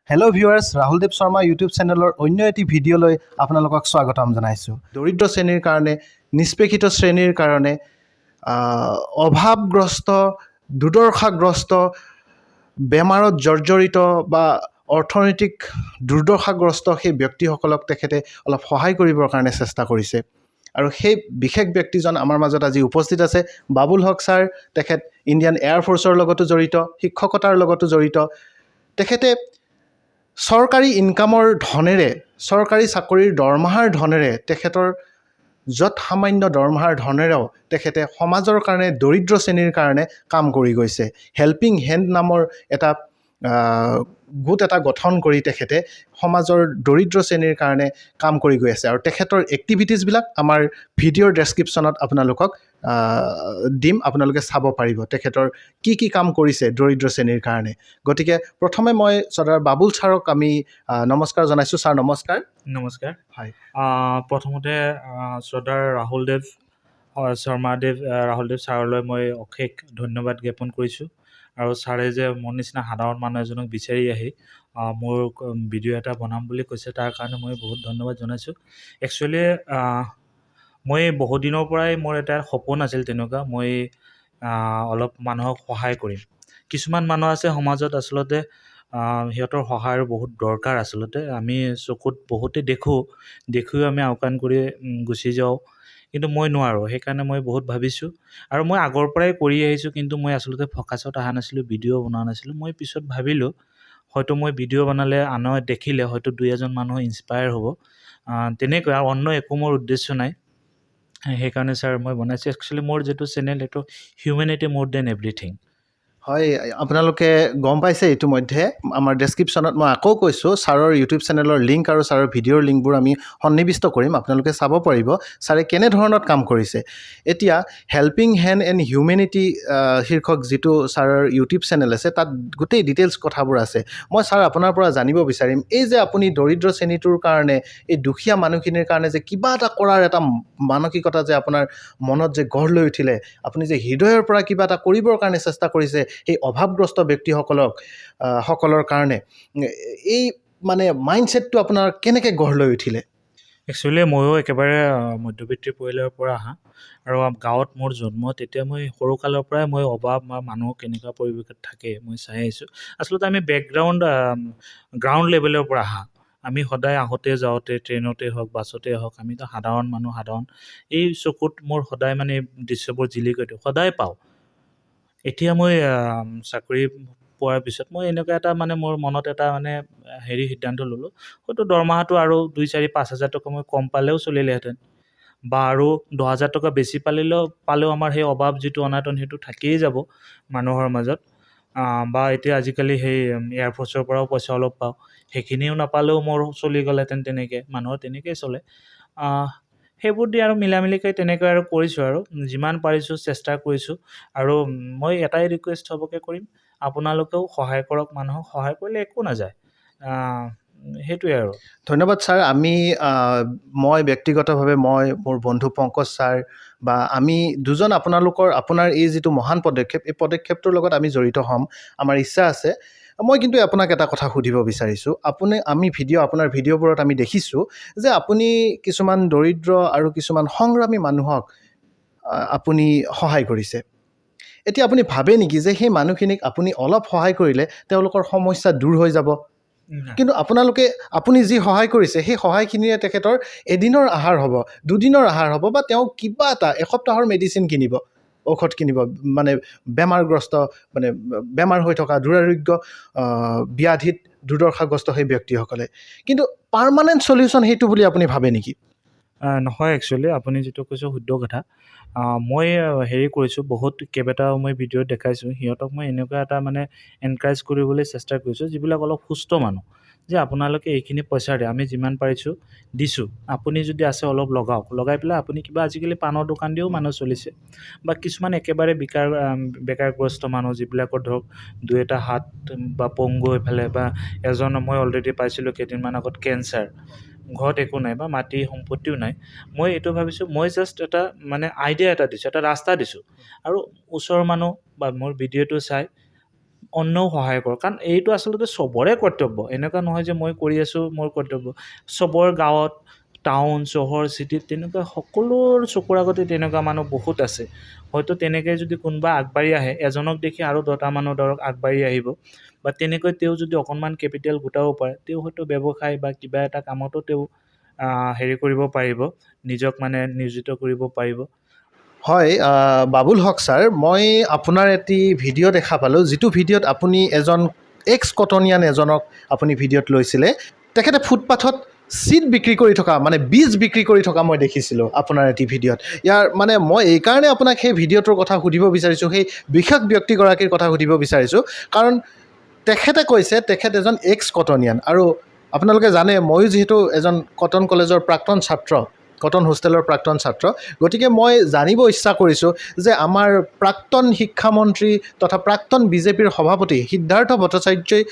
Hello' viewers, Rahul দেৱ Sharma YouTube চেনেলৰ অন্য এটি ভিডিঅ'লৈ আপোনালোকক স্বাগতম জনাইছোঁ। দৰিদ্ৰ শ্ৰেণীৰ কাৰণে, নিষ্পেষিত শ্ৰেণীৰ কাৰণে, অভাৱগ্ৰস্ত, দুৰ্দশাগ্ৰস্ত, বেমাৰত জৰ্জৰিত বা অৰ্থনৈতিক দুৰ্দশাগ্ৰস্ত সেই ব্যক্তিসকলক তেখেতে অলপ সহায় কৰিবৰ কাৰণে চেষ্টা কৰিছে। আৰু সেই বিশেষ ব্যক্তিজন আমাৰ মাজত আজি উপস্থিত আছে। বাবুল হক ছাৰ, তেখেত ইণ্ডিয়ান এয়াৰফ'ৰ্চৰ লগতো জড়িত, শিক্ষকতাৰ লগতো জড়িত। তেখেতে চৰকাৰী ইনকামৰ ধনেৰে, চৰকাৰী চাকৰিৰ দৰমহাৰ ধনেৰে, তেখেতৰ য'ত সামান্য দৰমহাৰ ধনেৰেও তেখেতে সমাজৰ কাৰণে, দৰিদ্ৰ শ্ৰেণীৰ কাৰণে কাম কৰি গৈছে। হেল্পিং হেণ্ড নামৰ এটা গোট এটা গঠন কৰি তেখেতে সমাজৰ দৰিদ্ৰ শ্ৰেণীৰ কাৰণে কাম কৰি গৈ আছে। আৰু তেখেতৰ এক্টিভিটিছবিলাক আমাৰ ভিডিঅ'ৰ ডেছক্ৰিপশ্যনত আপোনালোকক দিম, আপোনালোকে চাব পাৰিব তেখেতৰ কি কাম কৰিছে দৰিদ্ৰ শ্ৰেণীৰ কাৰণে। গতিকে প্ৰথমে মই শ্ৰদ্ধাৰ বাবুল ছাৰক আমি নমস্কাৰ জনাইছোঁ। ছাৰ নমস্কাৰ। নমস্কাৰ। হয়, প্ৰথমতে শ্ৰদ্ধাৰ ৰাহুল দেৱ ছাৰলৈ মই অশেষ ধন্যবাদ জ্ঞাপন কৰিছোঁ। আৰু ছাৰে যে মোৰ নিচিনা সাধাৰণ মানুহ এজনক বিচাৰি আহি মোৰ ভিডিঅ' এটা বনাম বুলি কৈছে, তাৰ কাৰণে মই বহুত ধন্যবাদ জনাইছোঁ। একচুৱেলি মই বহুত দিনৰ পৰাই মোৰ এটা সপোন আছিল তেনেকুৱা, মই অলপ মানুহক সহায় কৰিম। কিছুমান মানুহ আছে সমাজত আচলতে সিহঁতৰ সহায়ৰ বহুত দৰকাৰ। আচলতে আমি চকুত বহুতে দেখিও আমি আওকাণ কৰি গুচি যাওঁ, কিন্তু মই নোৱাৰোঁ। সেইকাৰণে মই বহুত ভাবিছোঁ আৰু মই আগৰ পৰাই কৰি আহিছোঁ, কিন্তু মই আচলতে ফ'কাছত অহা নাছিলোঁ, ভিডিঅ' বনোৱা নাছিলোঁ। মই পিছত ভাবিলোঁ হয়তো মই ভিডিঅ' বনালে আনে দেখিলে হয়তো 2-এজন মানুহ ইনস্পায়াৰ হ'ব, তেনেকৈ। আৰু অন্য একো মোৰ উদ্দেশ্য নাই। সেইকাৰণে ছাৰ মই বনাইছোঁ। একচুৱেলি মোৰ যিটো চেনেল, এইটো হিউমেনিটি মোৰ দেন এভৰিথিং। হয়, আপোনালোকে গম পাইছে ইতিমধ্যে। আমাৰ ডেছক্ৰিপশ্যনত মই আকৌ কৈছোঁ, ছাৰৰ ইউটিউব চেনেলৰ লিংক আৰু ছাৰৰ ভিডিঅ'ৰ লিংকবোৰ আমি সন্নিৱিষ্ট কৰিম, আপোনালোকে চাব পাৰিব ছাৰে কেনেধৰণত কাম কৰিছে। এতিয়া হেল্পিং হেণ্ড এণ্ড হিউমেনিটি শীৰ্ষক যিটো ছাৰৰ ইউটিউব চেনেল আছে, তাত গোটেই ডিটেইলছ কথাবোৰ আছে। মই ছাৰ আপোনাৰ পৰা জানিব বিচাৰিম, এই যে আপুনি দৰিদ্ৰ শ্ৰেণীটোৰ কাৰণে, এই দুখীয়া মানুহখিনিৰ কাৰণে যে কিবা এটা কৰাৰ এটা মানসিকতা যে আপোনাৰ মনত যে গঢ় লৈ উঠিলে, আপুনি যে হৃদয়ৰ পৰা কিবা এটা কৰিবৰ কাৰণে চেষ্টা কৰিছে সেই অভাৱগ্ৰস্ত সকলৰ কাৰণে, এই মানে মাইণ্ডছেটটো আপোনাৰ কেনেকৈ গঢ় লৈ উঠিলে? একচুৱেলি ময়ো একেবাৰে মধ্যবিত্ত পৰিয়ালৰ পৰা অহা, আৰু গাঁৱত মোৰ জন্ম। তেতিয়া মই সৰুকালৰ পৰাই মই অভাৱ বা মানুহ কেনেকুৱা পৰিৱেশত থাকে মই চাই আহিছোঁ। আচলতে আমি গ্ৰাউণ্ড লেভেলৰ পৰা অহা। আমি সদায় আহোঁতে যাওঁতে, ট্ৰেইনতে হওক, বাছতে হওক, আমিতো সাধাৰণ মানুহ, এই চকুত মোৰ সদায় মানে দৃশ্যবোৰ জিলিকি সদায় পাওঁ। এতিয়া মই চাকৰি পোৱাৰ পিছত মই এনেকুৱা এটা মানে মোৰ মনত এটা মানে সিদ্ধান্ত ল'লোঁ, হয়তো দৰমহাটো আৰু 2-4-5 হাজাৰ টকা মই কম পালেও চলিলেহেঁতেন, বা আৰু 10,000 টকা বেছি পালেও আমাৰ সেই অভাৱ যিটো অনাটন সেইটো থাকিয়েই যাব মানুহৰ মাজত। বা এতিয়া আজিকালি সেই এয়াৰফ'ৰ্চৰ পৰাও পইচা অলপ পাওঁ, সেইখিনিও নাপালেও মোৰ চলি গ'লহেঁতেন। তেনেকৈ মানুহৰ তেনেকৈয়ে চলে। সেইবোৰ দি আৰু মিলামিলিকৈ তেনেকৈ আৰু কৰিছোঁ, আৰু যিমান পাৰিছোঁ চেষ্টা কৰিছোঁ। আৰু মই এটাই ৰিকুৱেষ্ট চবকে কৰিম, আপোনালোকেও সহায় কৰক। মানুহক সহায় কৰিলে একো নাযায়, সেইটোৱে আৰু। ধন্যবাদ ছাৰ। মই ব্যক্তিগতভাৱে মোৰ বন্ধু পংকজ ছাৰ বা আমি দুজন আপোনাৰ এই যিটো মহান পদক্ষেপ, এই পদক্ষেপটোৰ লগত আমি জড়িত হ'ম, আমাৰ ইচ্ছা আছে। মই কিন্তু আপোনাক এটা কথা সুধিব বিচাৰিছোঁ। আপোনাৰ ভিডিঅ'বোৰত আমি দেখিছোঁ যে আপুনি কিছুমান দৰিদ্ৰ আৰু কিছুমান সংগ্ৰামী মানুহক আপুনি সহায় কৰিছে। এতিয়া আপুনি ভাবে নেকি যে সেই মানুহখিনিক আপুনি অলপ সহায় কৰিলে তেওঁলোকৰ সমস্যা দূৰ হৈ যাব? কিন্তু আপুনি যি সহায় কৰিছে, সেই সহায়খিনিৰে তেখেতৰ এদিনৰ আহাৰ হ'ব, 2 দিনৰ আহাৰ হ'ব, বা তেওঁ কিবা এটা এসপ্তাহৰ মেডিচিন কিনিব, ঔষধ কিনিব, মানে বেমাৰ হৈ থকা দুৰাৰোগ্য ব্যাধিত দুৰ্দশাগ্ৰস্ত সেই ব্যক্তিসকলে। কিন্তু পাৰ্মানেণ্ট চলিউশ্যন সেইটো বুলি আপুনি ভাবে নেকি? নহয়, একচুৱেলি আপুনি যিটো কৈছে শুদ্ধ কথা। মই কৰিছোঁ, কেইবাটাও মই ভিডিঅ'ত দেখাইছোঁ। সিহঁতক মই এনেকুৱা এটা মানে এনকাৰেজ কৰিবলৈ চেষ্টা কৰিছোঁ, যিবিলাক অলপ সুস্থ মানুহ, যে আপোনালোকে এইখিনি পইচা দিয়ে, আমি যিমান পাৰিছোঁ দিছোঁ, আপুনি যদি আছে অলপ লগাই পেলাই আপুনি কিবা, আজিকালি পাণৰ দোকান দিও মানুহ চলিছে, বা কিছুমান একেবাৰে বেকাৰগ্ৰস্ত মানুহ, যিবিলাকৰ ধৰক 2-এটা হাত বা পংগু এইফালে, বা মই অলৰেডি পাইছিলোঁ কেইদিনমান আগত কেঞ্চাৰ, ঘৰত একো নাই বা মাটি সম্পত্তিও নাই। মই এইটো ভাবিছোঁ, মই জাষ্ট এটা মানে আইডিয়া এটা দিছোঁ, এটা ৰাস্তা দিছোঁ, আৰু ওচৰৰ মানুহ বা মোৰ ভিডিঅ'টো চাই অন্যও সহায় কৰক কাৰণ এইটো আচলতে চবৰে কৰ্তব্য এনেকুৱা নহয় যে মই কৰি আছোঁ মোৰ কৰ্তব্য চবৰ গাঁৱত টাউন চহৰ চিটিত তেনেকুৱা সকলোৰ চকুৰ আগতে তেনেকুৱা মানুহ বহুত আছে হয়তো তেনেকৈ যদি কোনোবা আগবাঢ়ি আহে এজনক দেখি আৰু 10টা মানুহ ধৰক আগবাঢ়ি আহিব বা তেনেকৈ তেওঁ যদি অকণমান কেপিটেল গোটাব পাৰে তেওঁ হয়তো ব্যৱসায় বা কিবা এটা কামতো তেওঁ হেৰি কৰিব পাৰিব নিজক মানে নিয়োজিত কৰিব পাৰিব হয় বাবুল হক ছাৰ মই আপোনাৰ এটি ভিডিঅ' দেখা পালোঁ যিটো ভিডিঅ'ত আপুনি এজন এক্স কটনিয়ান এজনক আপুনি ভিডিঅ'ত লৈছিলে তেখেতে ফুটপাথত চিট বিক্ৰী কৰি থকা মানে বীজ বিক্ৰী কৰি থকা মই দেখিছিলোঁ আপোনাৰ এটি ভিডিঅ'ত ইয়াৰ মানে মই এইকাৰণে আপোনাক সেই ভিডিঅ'টোৰ কথা সুধিব বিচাৰিছোঁ সেই বিশেষ ব্যক্তিগৰাকীৰ কথা সুধিব বিচাৰিছোঁ কাৰণ তেখেতে কৈছে তেখেত এজন এক্স কটনিয়ান আৰু আপোনালোকে জানে ময়ো যিহেতু এজন কটন কলেজৰ প্ৰাক্তন ছাত্ৰ কটন হোষ্টেলৰ প্ৰাক্তন ছাত্ৰ গতিকে মই জানিব ইচ্ছা কৰিছোঁ যে আমাৰ প্ৰাক্তন শিক্ষামন্ত্ৰী তথা প্ৰাক্তন বিজেপিৰ সভাপতি সিদ্ধাৰ্থ ভট্টাচাৰ্যই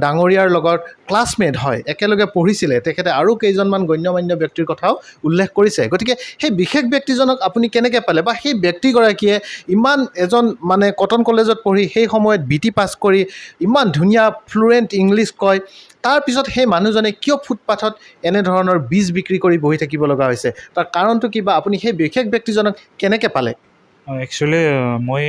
ডাঙৰীয়াৰ লগত ক্লাছমেট হয় একেলগে পঢ়িছিলে তেখেতে আৰু কেইজনমান গণ্যমান্য ব্যক্তিৰ কথাও উল্লেখ কৰিছে গতিকে সেই বিশেষ ব্যক্তিজনক আপুনি কেনেকৈ পালে বা সেই ব্যক্তিগৰাকীয়ে ইমান এজন মানে কটন কলেজত পঢ়ি সেই সময়ত BT পাছ কৰি ইমান ধুনীয়া ফ্লুৱেণ্ট ইংলিছ কয় তাৰপিছত সেই মানুহজনে কিয় ফুটপাথত এনেধৰণৰ বীজ বিক্ৰী কৰি বহি থাকিব লগা হৈছে তাৰ কাৰণটো কিবা আপুনি সেই বিশেষ ব্যক্তিজনক কেনেকৈ পালে একচুৱেলি মই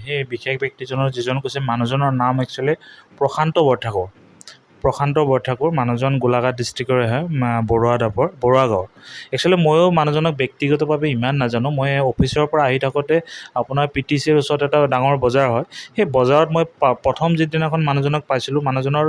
সেই বিশেষ ব্যক্তিজনৰ যিজন কৈছে মানুহজনৰ নাম একচুৱেলি প্ৰশান্ত বৰঠাকুৰ মানুহজন গোলাঘাট ডিষ্ট্ৰিক্টৰে হয় বৰুৱা গাঁৱৰ একচুৱেলি ময়ো মানুহজনক ব্যক্তিগতভাৱে ইমান নাজানো মই অফিচৰ পৰা আহি থাকোঁতে আপোনাৰ PTCৰ ওচৰত এটা ডাঙৰ বজাৰ হয় সেই বজাৰত মই প্ৰথম যিদিনাখন মানুহজনক পাইছিলোঁ মানুহজনৰ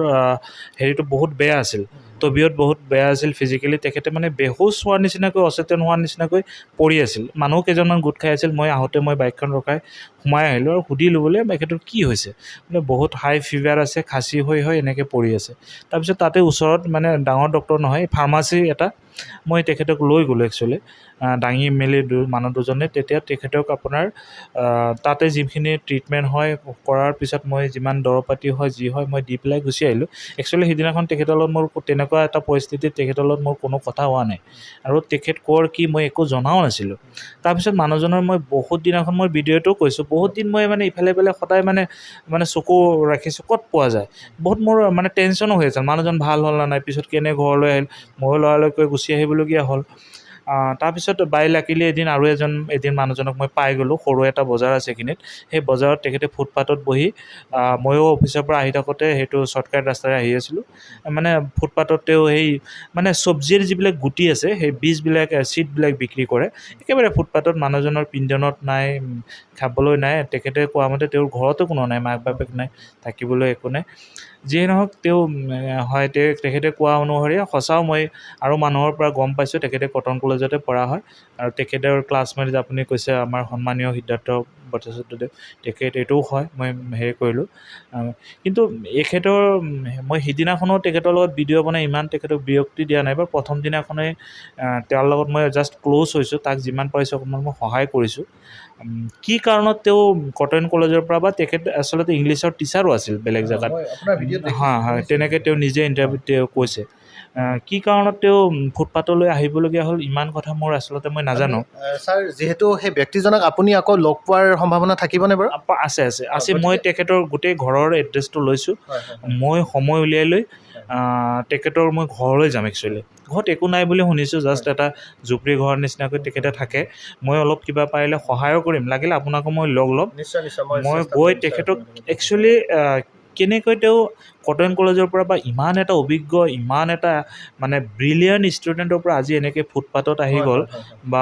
হেৰিটো বহুত বেয়া আছিল তবিয়ত বহুত বেয়া আছিল ফিজিকেলি তেখেতে মানে বেহুচ হোৱাৰ নিচিনাকৈ অচেতন হোৱাৰ নিচিনাকৈ পৰি আছিল মানুহ কেইজনমান গোট খাই আছিল মই আহোঁতে মই বাইকখন ৰখাই সোমাই আহিলোঁ আৰু সুধিলোঁ বোলে বাইকটোৰ কি হৈছে বোলে বহুত হাই ফিভাৰ আছে খাচী হৈ এনেকৈ পৰি আছে তাৰপিছত তাতে ওচৰত মানে ডাঙৰ ডক্টৰ নহয় ফাৰ্মাচী এটা মই তেখেতক লৈ গ'লোঁ একচুৱেলি দাঙি মেলি মানুহ দুজনে তেতিয়া তেখেতক আপোনাৰ তাতে যিখিনি ট্ৰিটমেণ্ট হয় কৰাৰ পিছত মই যিমান দৰৱ পাতি হয় যি হয় মই দি পেলাই গুচি আহিলোঁ একচুৱেলি সেইদিনাখন তেখেতৰ লগত মোৰ তেনেকুৱা এটা পৰিস্থিতিত তেখেতৰ লগত মোৰ কোনো কথা হোৱা নাই আৰু তেখেত ক'ৰ কি মই একো জনাও নাছিলোঁ তাৰপিছত মানুহজনৰ মই বহুত দিনাখন মই ভিডিঅ'টো কৈছোঁ বহুত দিন মই মানে ইফালে সদায় মানে চকু ৰাখিছোঁ ক'ত পোৱা যায় বহুত মোৰ মানে টেনশ্যনো হৈ আছে মানুহজন ভাল হ'ল না নাই পিছত কেনে ঘৰলৈ আহিল ময়ো লৰালৰি কৰি গুচি আহিবলগীয়া হ'ল তাৰপিছত বাই লাকিলি এদিন মানুহজনক মই পাই গ'লোঁ সৰু এটা বজাৰ আছে এইখিনিত সেই বজাৰত তেখেতে ফুটপাথত বহি ময়ো অফিচৰ পৰা আহি থাকোঁতে সেইটো শ্বৰ্টকাট ৰাস্তাৰে আহি আছিলোঁ মানে ফুটপাথত তেওঁ সেই মানে চব্জিৰ যিবিলাক গুটি আছে সেই বীজবিলাক চিডবিলাক বিক্ৰী কৰে একেবাৰে ফুটপাথত মানুহজনৰ পিন্ধনত নাই খাবলৈ নাই তেখেতে কোৱা মতে তেওঁৰ ঘৰতো কোনো নাই মাক বাপেক নাই থাকিবলৈ একো নাই যিয়ে নহওক তেওঁ হয় তেখেতে কোৱা অনুসৰি সঁচাও মই আৰু মানুহৰ পৰা গম পাইছোঁ তেখেতে কটন কলেজতে পঢ়া হয় আৰু তেখেতৰ ক্লাছমেট যে আপুনি কৈছে আমাৰ সন্মানীয় সিদ্ধাৰ্থ ভট্টাচাৰ্যদেৱ তেখেত এইটোও হয় মই হেৰি কৰিলোঁ কিন্তু এখেতৰ মই সিদিনাখনো তেখেতৰ লগত ভিডিঅ' বনাই ইমান তেখেতক বিৰক্তি দিয়া নাই বা প্ৰথম দিনাখনেই তেওঁৰ লগত মই জাষ্ট ক্ল'জ হৈছোঁ তাক যিমান পাৰিছোঁ অকণমান মই সহায় কৰিছোঁ কি কাৰণত তেওঁ কটন কলেজৰ পৰা বা তেখেত আচলতে ইংলিছৰ টিচাৰো আছিল বেলেগ জেগাত হয় তেনেকৈ তেওঁ নিজে ইণ্টাৰভিউত তেওঁ কৈছে কি কাৰণত তেওঁ ফুটপাথলৈ আহিবলগীয়া হ'ল ইমান কথা মোৰ আচলতে মই নাজানো ছাৰ যিহেতু সেই ব্যক্তিজনক আপুনি আকৌ লগ পোৱাৰ সম্ভাৱনা থাকিবনে বাৰু আছে মই তেখেতৰ গোটেই ঘৰৰ এড্ৰেছটো লৈছোঁ মই সময় উলিয়াই লৈ তেখেতৰ মই ঘৰলৈ যাম একচুৱেলি ঘৰত একো নাই বুলি শুনিছোঁ জাষ্ট এটা জুপুৰি ঘৰ নিচিনাকৈ তেখেতে থাকে মই অলপ কিবা পাৰিলে সহায়ো কৰিম লাগিলে আপোনাকো মই লগ ল'ম মই গৈ তেখেতক একচুৱেলি কেনেকৈ তেওঁ কটন কলেজৰ পৰা বা ইমান এটা অভিজ্ঞ ইমান এটা মানে ব্ৰিলিয়াণ্ট ষ্টুডেণ্টৰ পৰা আজি এনেকৈ ফুটপাথত আহি গ'ল বা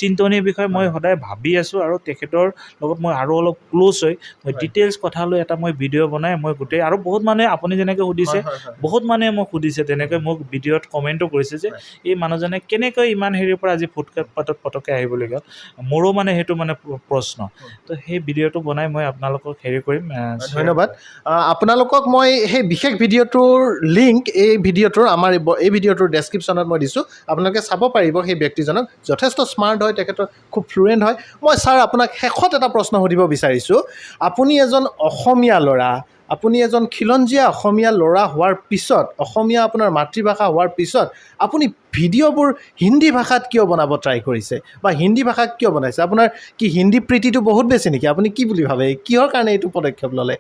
চিন্তনীয় বিষয় মই সদায় ভাবি আছোঁ আৰু তেখেতৰ লগত মই আৰু অলপ ক্ল'জ হৈ মই ডিটেইলছ কথা লৈ এটা মই ভিডিঅ' বনাই মই গোটেই আৰু বহুত মানুহে আপুনি যেনেকৈ সুধিছে বহুত মানুহে মোক সুধিছে তেনেকৈ মোক ভিডিঅ'ত কমেণ্টো কৰিছে যে এই মানুহজনে কেনেকৈ ইমান হেৰিৰ পৰা আজি ফুটপাথত পটককৈ আহিবলগীয়া মোৰো মানে সেইটো মানে প্ৰশ্ন তো সেই ভিডিঅ'টো বনাই মই আপোনালোকক হেৰি কৰিম ধন্যবাদ আপোনালোকক মই সেই বিশেষ ভিডিঅ'টোৰ লিংক এই ভিডিঅ'টোৰ ডেছক্ৰিপশ্যনত মই দিছোঁ আপোনালোকে চাব পাৰিব সেই ব্যক্তিজনক যথেষ্ট স্মাৰ্ট হয় তেখেতৰ খুব ফ্লুৱেণ্ট হয় মই ছাৰ আপোনাক শেষত এটা প্ৰশ্ন সুধিব বিচাৰিছোঁ আপুনি এজন অসমীয়া ল'ৰা আপুনি এজন খিলঞ্জীয়া অসমীয়া ল'ৰা হোৱাৰ পিছত অসমীয়া আপোনাৰ মাতৃভাষা হোৱাৰ পিছত আপুনি ভিডিঅ'বোৰ হিন্দী ভাষাত কিয় বনাব ট্ৰাই কৰিছে বা হিন্দী ভাষাত কিয় বনাইছে? আপোনাৰ কি হিন্দী প্ৰীতিটো বহুত বেছি নেকি? আপুনি কি বুলি ভাবে? কিহৰ কাৰণে এইটো পদক্ষেপ ল'লে?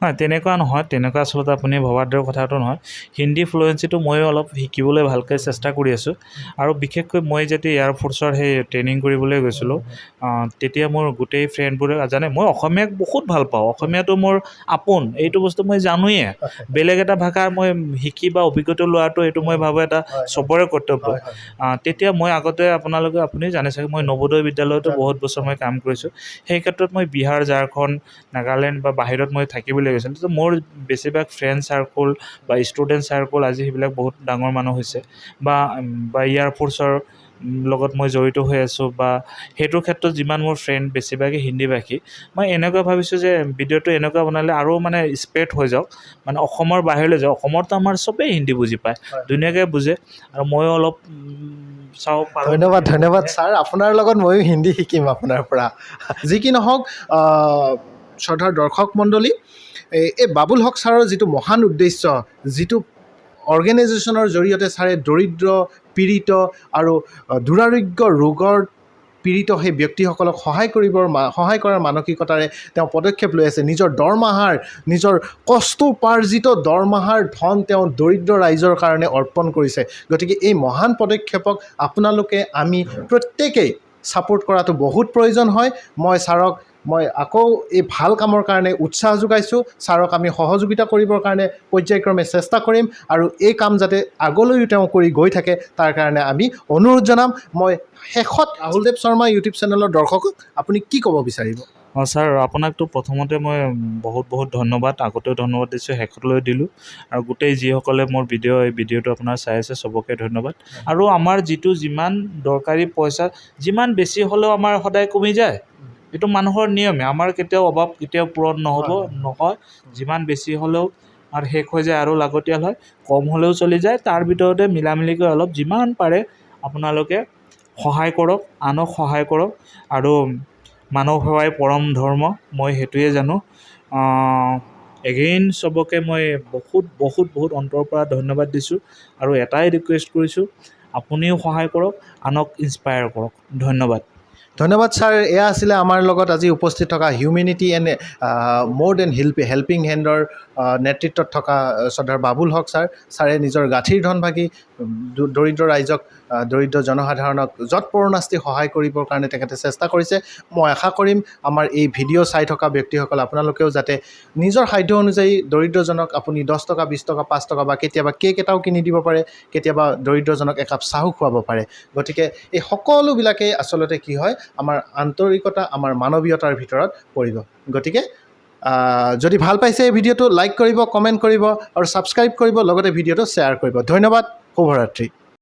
নাই, তেনেকুৱা নহয়। তেনেকুৱা আচলতে আপুনি ভবাৰ দৰে কথাটো নহয়। হিন্দী ফ্লুৱেঞ্চিটো ময়ো অলপ শিকিবলৈ ভালকৈ চেষ্টা কৰি আছোঁ। আৰু বিশেষকৈ মই যেতিয়া এয়াৰফ'ৰ্চৰ সেই ট্ৰেইনিং কৰিবলৈ গৈছিলোঁ, তেতিয়া মোৰ গোটেই ফ্ৰেণ্ডবোৰে জানে মই অসমীয়াক বহুত ভাল পাওঁ। অসমীয়াটো মোৰ আপোন, এইটো বস্তু মই জানোৱেই। বেলেগ এটা ভাষা মই শিকি বা অভিজ্ঞতা লোৱাটো এইটো মই ভাবোঁ এটা চবৰে কৰ্তব্য। তেতিয়া মই আগতে আপুনি জানে চাগে, মই নৱোদয় বিদ্যালয়তো বহুত বছৰ মই কাম কৰিছোঁ। সেই ক্ষেত্ৰত মই বিহাৰ, ঝাৰখণ্ড, নাগালেণ্ড বা বাহিৰত মই থাকিবলৈ গৈছিলোঁ। তো মোৰ বেছিভাগ ফ্ৰেণ্ড চাৰ্কল বা ষ্টুডেণ্ট চাৰ্কল আজি সেইবিলাক বহুত ডাঙৰ মানুহ হৈছে, বা এয়াৰফ'ৰ্চৰ লগত মই জড়িত হৈ আছোঁ, বা সেইটোৰ ক্ষেত্ৰত যিমান মোৰ ফ্ৰেণ্ড বেছিভাগে হিন্দীভাষী। মই এনেকুৱা ভাবিছোঁ যে ভিডিঅ'টো এনেকুৱা বনালে আৰু মানে স্প্ৰেড হৈ যাওক, মানে অসমৰ বাহিৰলৈ যাওক। অসমতো আমাৰ চবেই হিন্দী বুজি পায়, ধুনীয়াকৈ বুজে। আৰু ময়ো অলপ চাওঁ। ধন্যবাদ ছাৰ। আপোনাৰ লগত ময়ো হিন্দী শিকিম আপোনাৰ পৰা। যি কি নহওক, শ্ৰদ্ধাৰ দৰ্শক মণ্ডলী, এই বাবুল হক ছাৰৰ যিটো মহান উদ্দেশ্য, যিটো অৰ্গেনাইজেশ্যনৰ জৰিয়তে ছাৰে দৰিদ্ৰ, পীড়িত আৰু দুৰাৰোগ্য ৰোগৰ পীড়িত সেই ব্যক্তিসকলক সহায় কৰাৰ মানসিকতাৰে তেওঁ পদক্ষেপ লৈ আছে। নিজৰ কষ্টোপাৰ্জিত দৰমহাৰ ধন তেওঁ দৰিদ্ৰ ৰাইজৰ কাৰণে অৰ্পণ কৰিছে। গতিকে এই মহান পদক্ষেপক আপোনালোকে আমি প্ৰত্যেকেই ছাপোৰ্ট কৰাটো বহুত প্ৰয়োজন হয়। মই আকৌ এই ভাল কামৰ কাৰণে উৎসাহ যোগাইছোঁ। ছাৰক আমি সহযোগিতা কৰিবৰ কাৰণে পৰ্যায়ক্ৰমে চেষ্টা কৰিম, আৰু এই কাম যাতে আগলৈও তেওঁ কৰি গৈ থাকে তাৰ কাৰণে আমি অনুৰোধ জনাম। মই শেষত ৰাহুলদেৱ শৰ্মা ইউটিউব চেনেলৰ দৰ্শকক আপুনি কি ক'ব বিচাৰিব? ছাৰ, আপোনাকতো প্ৰথমতে মই বহুত বহুত ধন্যবাদ, আগতেও ধন্যবাদ দিছোঁ, শেষলৈ দিলোঁ। আৰু গোটেই যিসকলে মোৰ এই ভিডিঅ'টো আপোনাৰ চাই আছে চবকে ধন্যবাদ। আৰু আমাৰ যিমান দৰকাৰী পইচা যিমান বেছি হ'লেও আমাৰ সদায় কমি যায়, এইটো মানুহৰ নিয়মে। আমাৰ অভাৱ কেতিয়াও পূৰণ নহয়। যিমান বেছি হ'লেও আৰু শেষ হৈ যায় আৰু লাগতিয়াল হয়, কম হ'লেও চলি যায়। তাৰ ভিতৰতে মিলামিলিকৈ অলপ যিমান পাৰে আপোনালোকে সহায় কৰক, আনক সহায় কৰক। আৰু মানৱ সেৱাই পৰম ধৰ্ম, মই সেইটোৱে জানো। এগেইন চবকে মই বহুত বহুত বহুত অন্তৰৰ পৰা ধন্যবাদ দিছোঁ। আৰু এটাই ৰিকুৱেষ্ট কৰিছোঁ, আপুনিও সহায় কৰক, আনক ইনস্পায়াৰ কৰক। ধন্যবাদ ছাৰ। এয়া আছিলে আমাৰ লগত আজি উপস্থিত থকা হিউমেনিটি এণ্ড মোৰ দেন হেল্পিং হেণ্ডৰ নেতৃত্বত থকা শ্ৰদ্ধাৰ বাবুল হক ছাৰ। ছাৰে নিজৰ গাঁঠিৰ ধন ভাগি দৰিদ্ৰ ৰাইজক, দৰিদ্ৰ জনসাধাৰণক যৎপৰোনাস্তি সহায় কৰিবৰ কাৰণে তেখেতে চেষ্টা কৰিছে। মই আশা কৰিম আমাৰ এই ভিডিঅ' চাই থকা ব্যক্তিসকল আপোনালোকেও যাতে নিজৰ সাধ্য অনুযায়ী দৰিদ্ৰজনক আপুনি 10 টকা, 20 টকা, 5 টকা বা কেতিয়াবা কেক এটাও কিনি দিব পাৰে, কেতিয়াবা দৰিদ্ৰজনক একাপ চাহো খুৱাব পাৰে। গতিকে এই সকলোবিলাকেই আচলতে কি হয়, আমাৰ আন্তৰিকতা, আমাৰ মানৱীয়তাৰ ভিতৰত পৰিব। গতিকে যদি ভাল পাইছে এই ভিডিঅ'টো লাইক কৰিব, কমেণ্ট কৰিব আৰু ছাবস্ক্ৰাইব কৰিব, লগতে ভিডিঅ'টো শ্বেয়াৰ কৰিব। ধন্যবাদ, শুভৰাত্ৰি।